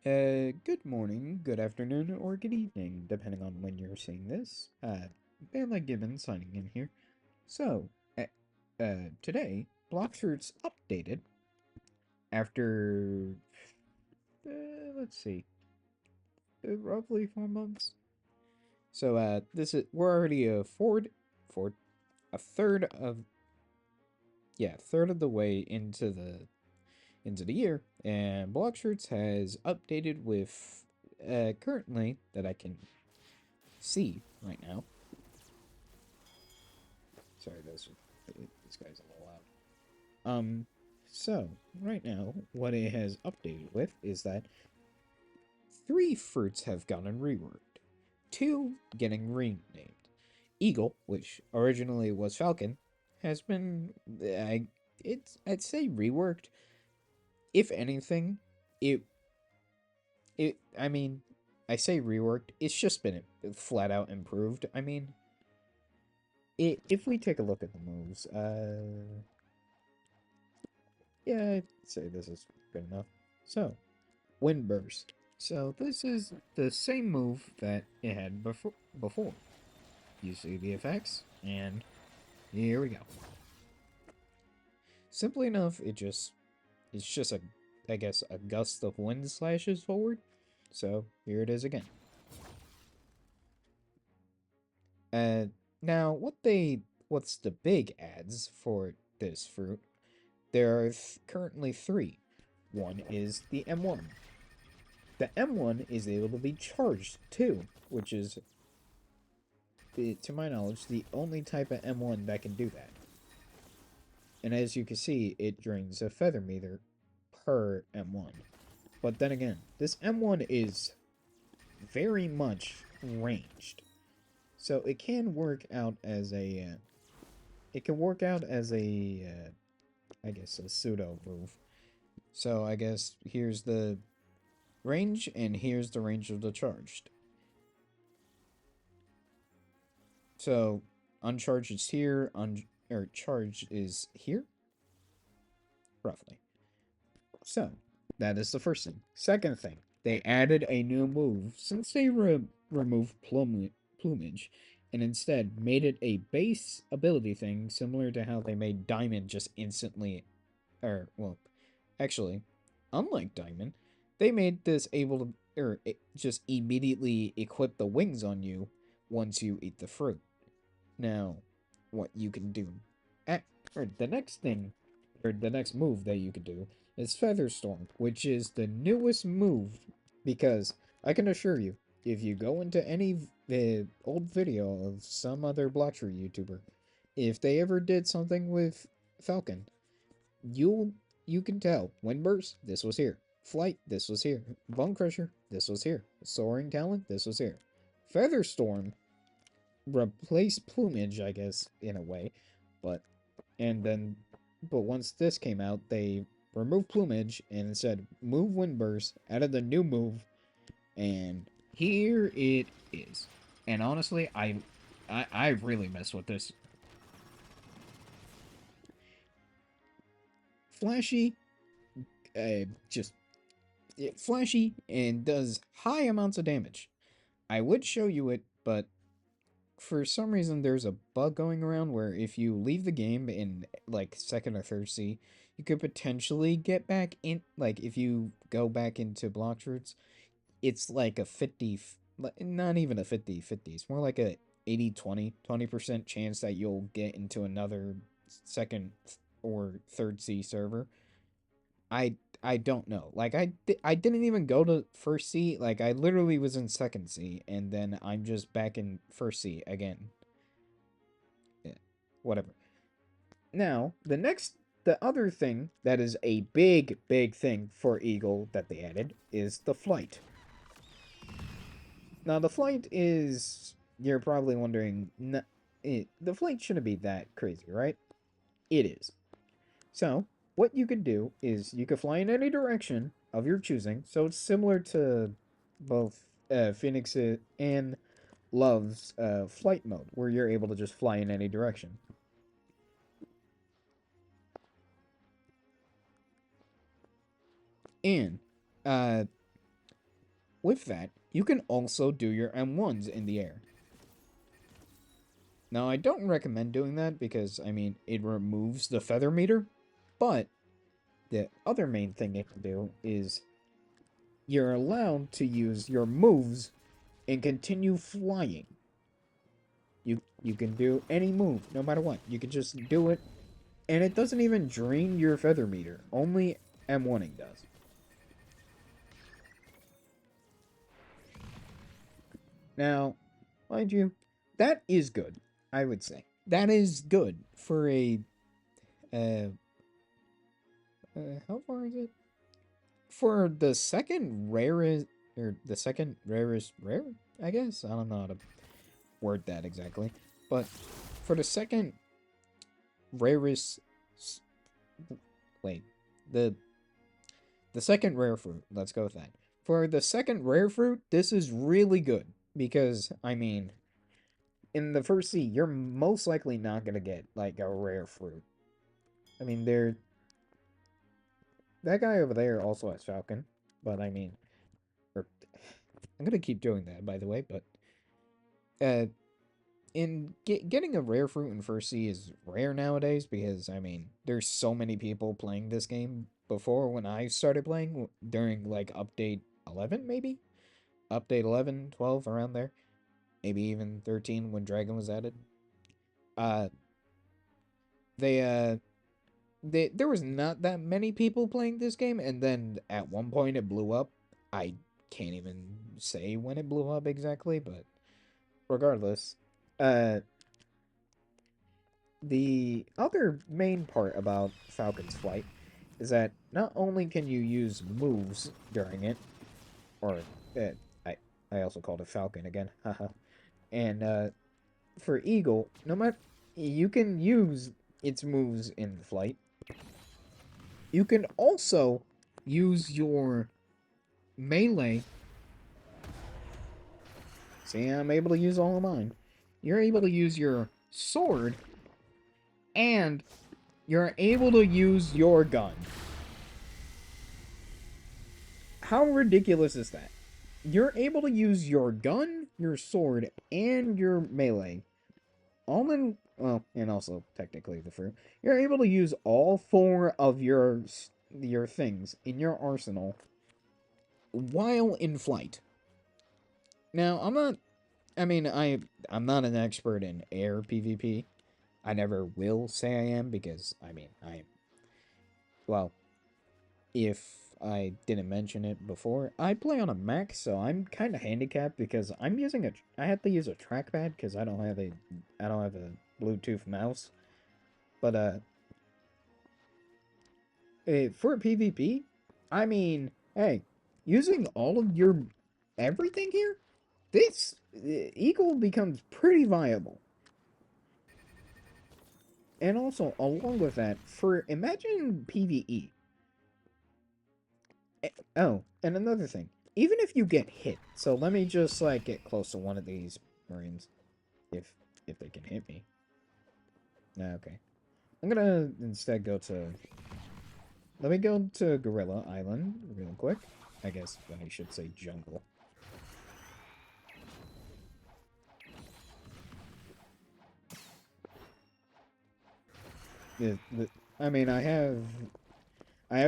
Good morning, good afternoon, or good evening, depending on when you're seeing this. Bama Gibbon signing in here. So, uh, today, Bloxford's updated after, let's see, roughly 4 months. So, we're already a third of, yeah, third of the way into the year, and Blockshirts has updated with currently that I can see right now. Sorry, this guy's a little loud. So right now, what it has updated with is that three fruits have gotten reworked, two getting renamed. Eagle, which originally was Falcon, has been I'd say reworked. If anything, it I mean, I say reworked. It's just been flat out improved. I mean, if we take a look at the moves, yeah, I'd say this is good enough. So, Wind Burst. So this is the same move that it had before. You see the effects, and here we go. Simply enough, it's just a I guess a gust of wind slashes forward. So here it is again. Uh, now what's the big ads for this fruit? There are currently three. One is the M1. The M1 is able to be charged too, which is, to my knowledge, the only type of M1 that can do that. And as you can see, it drains a feather meter per M1. But then again, this M1 is very much ranged. So it can work out as a I guess a pseudo move. So I guess here's the range and here's the range of the charged. So uncharged is here, or charged is here, roughly. So that is the first thing. Second thing, they added a new move since they removed plumage and instead made it a base ability thing similar to how they made Diamond just instantly, or well, actually, unlike Diamond, they made this able to just immediately equip the wings on you once you eat the fruit. Now, what you can do, or the next thing, or the next move that you can do is Featherstorm, which is the newest move because I can assure you, if you go into any old video of some other Blocktree YouTuber, if they ever did something with Falcon, you can tell. Windburst, this was here. Flight, this was here. Bone Crusher, this was here. Soaring Talent, this was here. Featherstorm replaced plumage, I guess, in a way, but but once this came out, they removed plumage and instead move Windburst, added the new move, and here it is. And honestly, I really mess with this. Flashy, just flashy and does high amounts of damage. I would show you it, but for some reason there's a bug going around where if you leave the game in like second or third C, you could potentially get back in. Like if you go back into block roots, it's like a 50, not even a 50-50. It's more like a 80-20% chance that you'll get into another second or third C server. I don't know. Like I didn't even go to first C. Like I literally was in second C and then I'm just back in first C again. Yeah, whatever. Now, the other thing that is a big thing for Eagle that they added is the flight. Now, the flight is, you're probably wondering, the flight shouldn't be that crazy, right? It is. So, what you could do is you could fly in any direction of your choosing. So it's similar to both Phoenix and Love's flight mode, where you're able to just fly in any direction. And uh, with that, you can also do your M1s in the air. Now, I don't recommend doing that because, I mean, it removes the feather meter, but the other main thing it can do is you're allowed to use your moves and continue flying. You can do any move, no matter what. You can just do it, and it doesn't even drain your feather meter. Only M1ing does. Now, mind you, that is good, I would say. That is good for a, uh, how far is it? For the second rarest, or the second rarest rare, I guess? I don't know how to word that exactly. But for the second rarest, wait, the second rare fruit, let's go with that. For the second rare fruit, this is really good. Because, I mean, in the first sea, you're most likely not going to get, like, a rare fruit. I mean, that guy over there also has Falcon. But, I mean, or, I'm going to keep doing that, by the way, but, getting a rare fruit in first sea is rare nowadays because, I mean, there's so many people playing this game before when I started playing during, like, update 11, maybe? Update 11, 12, around there. Maybe even 13 when Dragon was added. Uh, there was not that many people playing this game, and then at one point it blew up. I can't even say when it blew up exactly, but regardless, uh, the other main part about Falcon's flight is that not only can you use moves during it, or uh, I I also called it Falcon again, haha, and for Eagle, no matter you can use its moves in flight. You can also use your melee. See, I'm able to use all of mine. You're able to use your sword, and you're able to use your gun. How ridiculous is that? You're able to use your gun, your sword, and your melee. All in, well, and also technically the fruit. You're able to use all four of your things in your arsenal while in flight. Now, I'm not an expert in air PvP. I never will say I am because, I mean, well, if I didn't mention it before, I play on a Mac, so I'm kind of handicapped because I have to use a trackpad because I don't have a Bluetooth mouse. But, for PvP, I mean, hey, using all of your everything here, this Eagle becomes pretty viable. And also, along with that, for imagine PvE. Oh, and another thing. Even if you get hit, so let me just like get close to one of these Marines, if they can hit me. Okay, I'm gonna instead go to. Let me go to Gorilla Island real quick. I guess I should say jungle. I mean, I have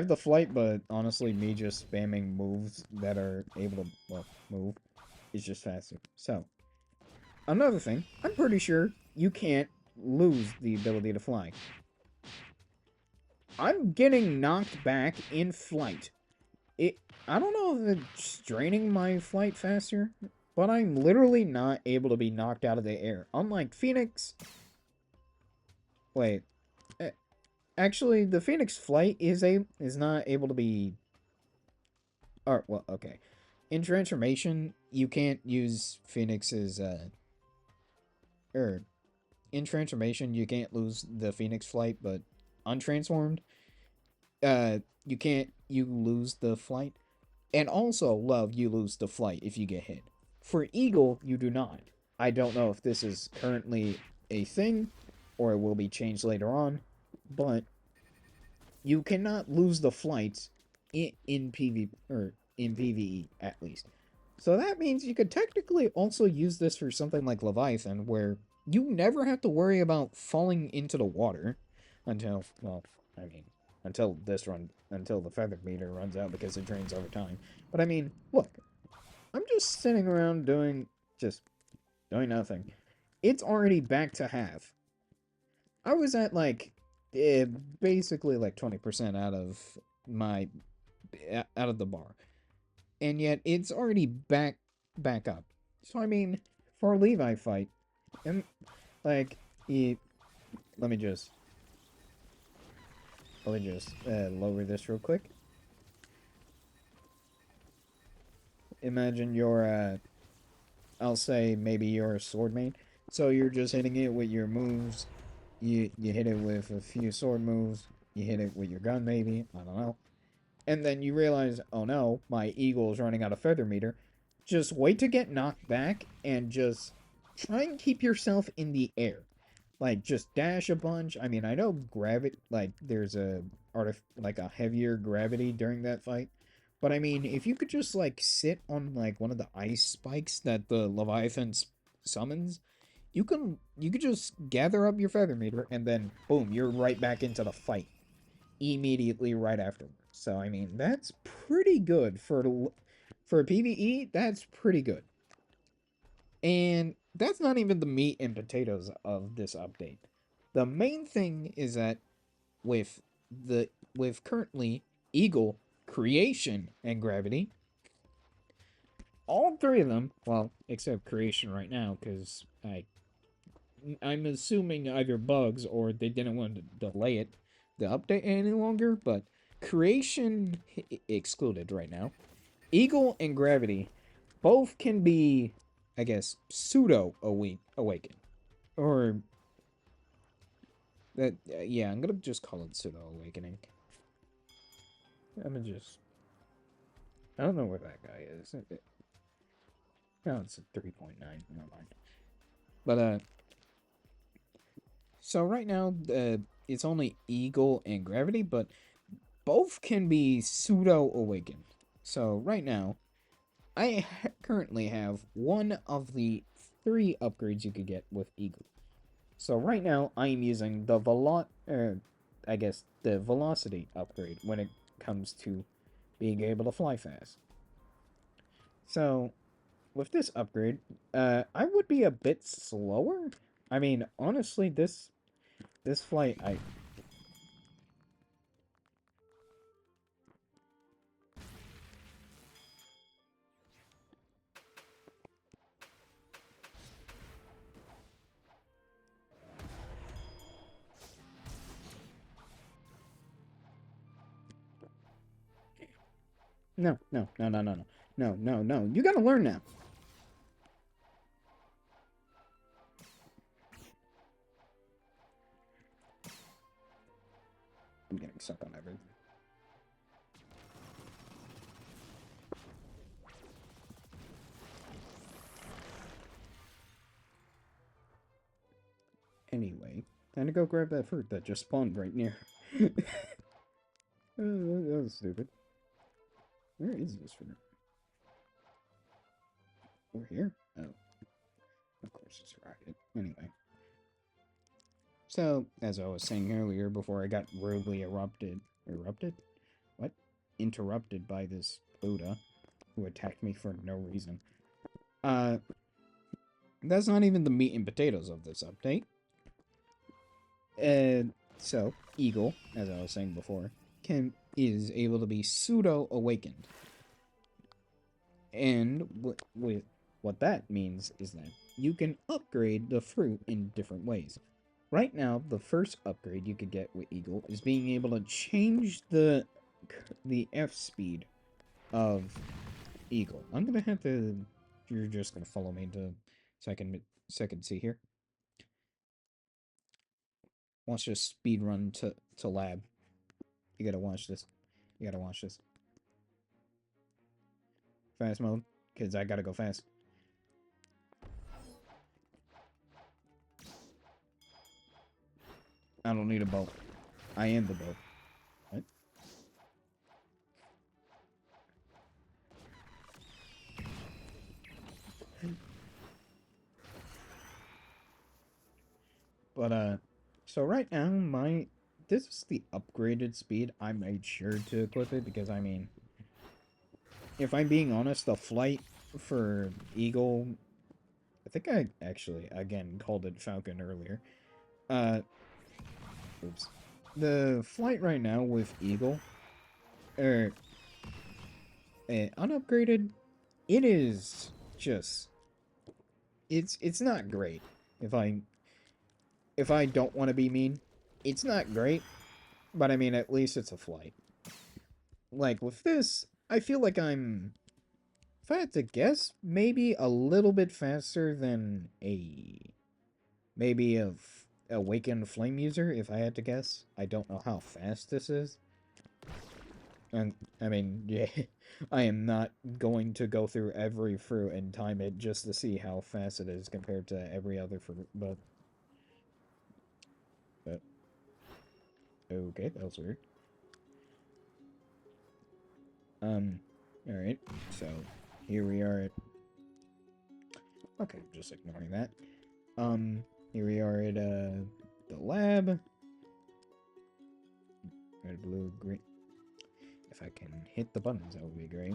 the flight, but honestly, me just spamming moves that are able to, well, move is just faster. So, another thing, I'm pretty sure you can't lose the ability to fly. I'm getting knocked back in flight. I don't know if it's draining my flight faster, but I'm literally not able to be knocked out of the air. Unlike Phoenix. Wait. Actually, the Phoenix flight is not able to be. Or well, okay. In transformation, you can't use Phoenix's in transformation you can't lose the Phoenix flight, but untransformed, you lose the flight. And also, Love, you lose the flight if you get hit. For Eagle, you do not. I don't know if this is currently a thing, or it will be changed later on, but you cannot lose the flights in PvE at least. So that means you could technically also use this for something like Leviathan, where you never have to worry about falling into the water until, well, I mean, until the feather meter runs out because it drains over time. But I mean, look, I'm just sitting around just doing nothing. It's already back to half. I was at like, basically like 20% out of my, out of the bar. And yet it's already back up. So I mean, for a Levi fight, and like, let me just lower this real quick. Imagine you're I'll say maybe you're a sword main, so you're just hitting it with your moves. You hit it with a few sword moves. You hit it with your gun, maybe, I don't know. And then you realize, oh no, my eagle is running out of feather meter. Just wait to get knocked back and just try and keep yourself in the air. Like, just dash a bunch. I mean, I know gravity, like, there's like a heavier gravity during that fight. But I mean, if you could just, like, sit on, like, one of the ice spikes that the Leviathan summons, you could just gather up your feather meter and then, boom, you're right back into the fight immediately right afterwards. So I mean, that's pretty good for a PvE. That's pretty good. And that's not even the meat and potatoes of this update. The main thing is that with with currently Eagle, Creation, and Gravity, all three of them, well, except Creation right now, because I'm assuming either bugs or they didn't want to delay it, the update any longer, but Creation excluded right now. Eagle and Gravity both can be, I guess, pseudo awaken. Or that yeah, I'm gonna just call it pseudo awakening. I'm gonna just I don't know where that guy is. No, it's a 3.9. Never mind. But so right now it's only Eagle and Gravity, but both can be pseudo awakened. So right now, I currently have one of the 3 upgrades you could get with Eagle. So right now, I am using the I guess the velocity upgrade when it comes to being able to fly fast. So with this upgrade, I would be a bit slower. I mean, honestly, this flight, no, no, no, no, no, no, no, no, no. You gotta learn now. I'm getting stuck on everything. Anyway, time to go grab that fruit that just spawned right near. That was stupid. Where is this fruit? Over here? Oh. Of course it's right. Anyway. So, as I was saying earlier, before I got rudely erupted? What? Interrupted by this Buddha, who attacked me for no reason. Uh, that's not even the meat and potatoes of this update. And so, Eagle, as I was saying before, is able to be pseudo awakened. And with what that means is that you can upgrade the fruit in different ways. Right now, the first upgrade you could get with Eagle is being able to change the F speed of Eagle. I'm gonna have to. You're just gonna follow me into second see here. Watch this speed run to lab. You gotta watch this. You gotta watch this. Fast mode, because I gotta go fast. I don't need a boat. I am the boat. What? But, so right now, this is the upgraded speed. I made sure to equip it because, I mean, if I'm being honest, the flight for Eagle, I think I actually, again, called it Falcon earlier. Uh, oops. The flight right now with Eagle, er, unupgraded, it is just, it's not great. If I don't want to be mean, it's not great, but I mean, at least it's a flight. Like, with this, I feel like if I had to guess, maybe a little bit faster than maybe a awakened flame user, if I had to guess. I don't know how fast this is. And, I mean, yeah, I am not going to go through every fruit and time it just to see how fast it is compared to every other fruit, but okay, that was weird. Alright, so, here we are at, okay, just ignoring that. Here we are at, the lab. Red, blue, green. If I can hit the buttons, that would be great.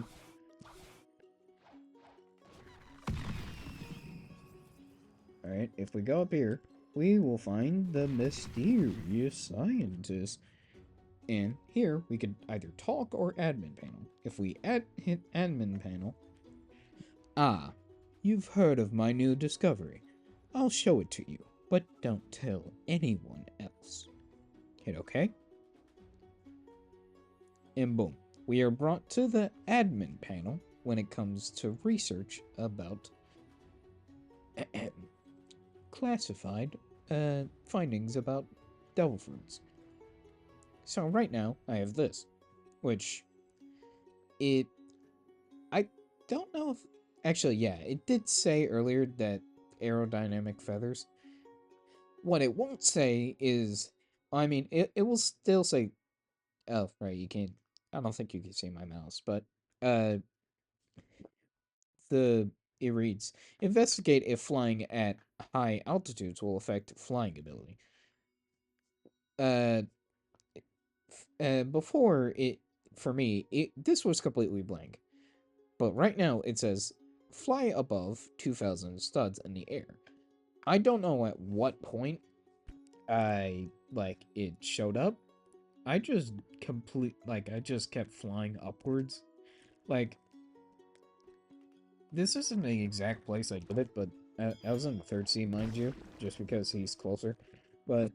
Alright, if we go up here, we will find the mysterious scientist. And here, we could either talk or admin panel. If we hit admin panel... Ah, you've heard of my new discovery. I'll show it to you, but don't tell anyone else. Hit OK. And boom, we are brought to the admin panel when it comes to research about classified findings about devil fruits. So right now, I have this, which I don't know if, actually, yeah, it did say earlier that aerodynamic feathers. What it won't say is, I mean, it will still say, oh, right, you can't, I don't think you can see my mouse, but, uh, it reads, investigate if flying at high altitudes will affect flying ability. Uh, Before it, for me, this was completely blank. But right now it says, fly above 2,000 studs in the air. I don't know at what point it showed up. I just I just kept flying upwards. Like, this isn't the exact place I did it, but I was in the 3rd sea, mind you, just because he's closer. But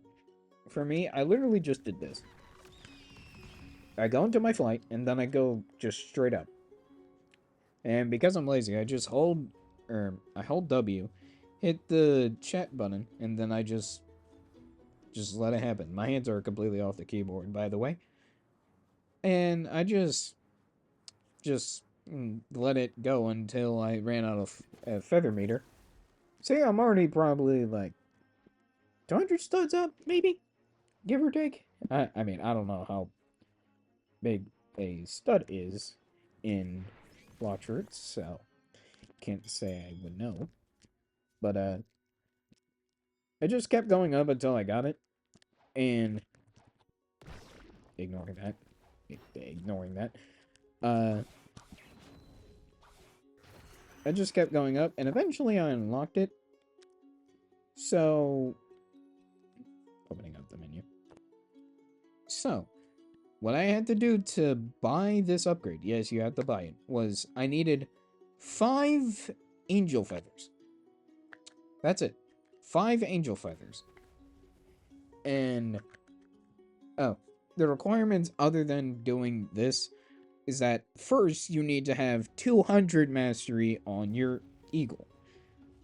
for me, I literally just did this. I go into my flight, and then I go just straight up. And because I'm lazy, I just hold W, hit the chat button, and then I just let it happen. My hands are completely off the keyboard, by the way. And I just let it go until I ran out of feather meter. So yeah, I'm already probably like 200 studs up, maybe, give or take. I mean, I don't know how big a stud is in Blox, so can't say I would know. But I just kept going up until I got it, and ignoring that, I just kept going up, and eventually I unlocked it. So, opening up the menu. So, what I had to do to buy this upgrade, yes, you have to buy it, was I needed 5 angel feathers. That's it. 5 angel feathers. And, oh, the requirements other than doing this is that first you need to have 200 mastery on your eagle.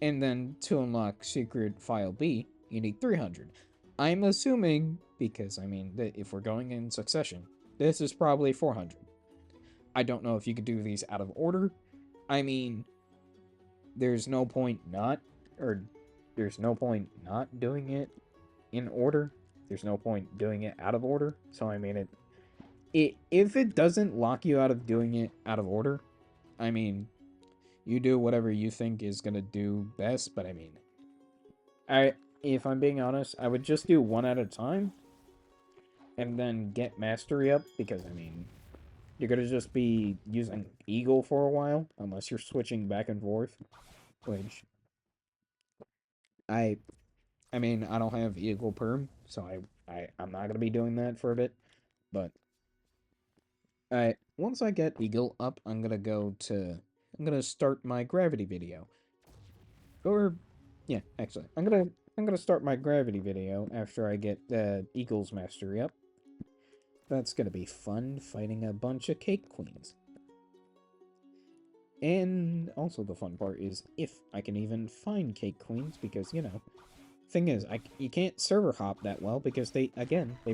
And then to unlock secret file B, you need 300. I'm assuming, because I mean, if we're going in succession, this is probably 400. I don't know if you could do these out of order. I mean, there's no point not doing it in order. There's no point doing it out of order. So I mean, if it doesn't lock you out of doing it out of order, I mean, you do whatever you think is gonna do best. But I mean, if I'm being honest, I would just do one at a time and then get mastery up because, I mean, you're gonna just be using Eagle for a while unless you're switching back and forth, which I I mean, I don't have Eagle Perm, so I'm not gonna be doing that for a bit, but once I get Eagle up, I'm gonna start my gravity video. Or yeah, actually, I'm gonna start my gravity video after I get Eagle's mastery up. That's gonna be fun fighting a bunch of cake queens. And also the fun part is if I can even find cake queens, because you know, thing is, you can't server hop that well because they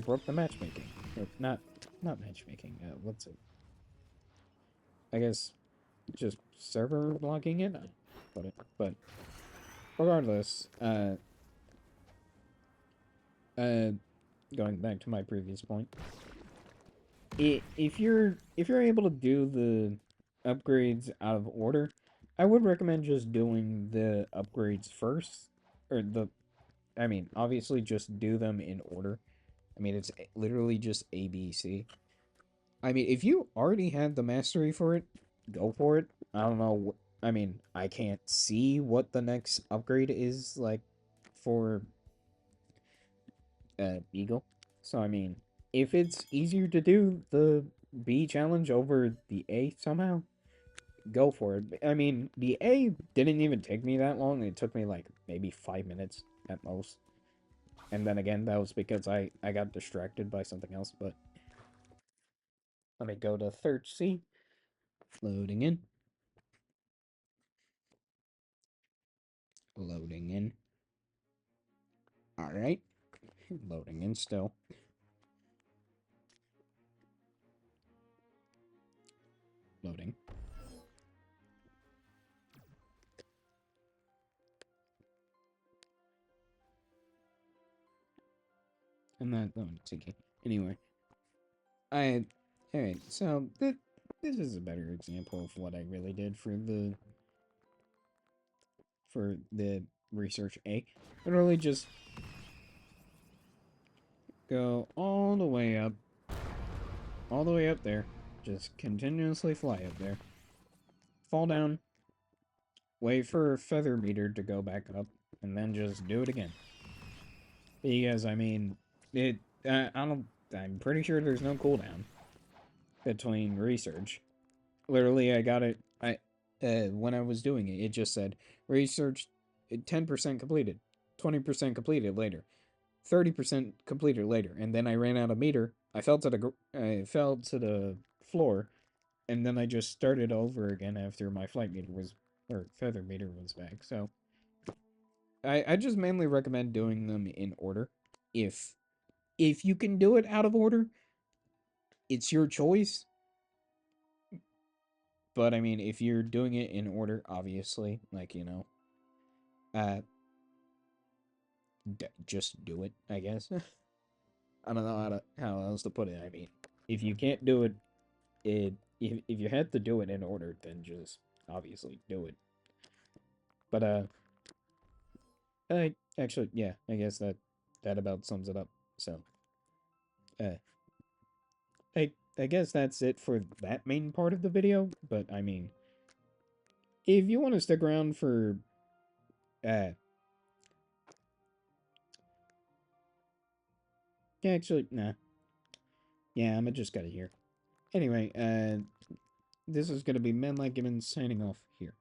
broke the matchmaking. Or not matchmaking. What's it? I guess just server logging in. But regardless, uh, going back to my previous point, if you're able to do the upgrades out of order, I would recommend just doing the upgrades first, or I mean, obviously just do them in order. I mean, it's literally just A, B, C. I mean, if you already have the mastery for it, go for it. I don't know. I mean, I can't see what the next upgrade is like for Eagle. So I mean, if it's easier to do the B challenge over the A somehow, go for it. I mean, the A didn't even take me that long. It took me like maybe 5 minutes at most. And then again, that was because I got distracted by something else. But let me go to third C. Loading in. Loading in. All right. Loading in still. Loading. And that, oh, it's okay. Anyway, alright, so this is a better example of what I really did for the research A. I really just go all the way up there, just continuously fly up there, fall down, wait for feather meter to go back up, and then just do it again. Because I mean, I'm pretty sure there's no cooldown between research. Literally, I got it. When I was doing it, it just said research 10% completed, 20% completed later, 30% completed later, and then I ran out of meter. I fell to the floor, and then I just started over again after my flight meter was or feather meter was back. So I just mainly recommend doing them in order. If if you can do it out of order, it's your choice. But I mean, if you're doing it in order, obviously, like you know, uh, just do it. I guess. I don't know how else to put it. I mean, if you can't do it, if you had to do it in order, then just obviously do it. But I actually yeah, I guess that about sums it up. So uh, I guess that's it for that main part of the video. But I mean, if you want to stick around for uh, yeah, actually nah, yeah, I'm just got it here. Anyway, this is gonna be Men Like Gibbons signing off here.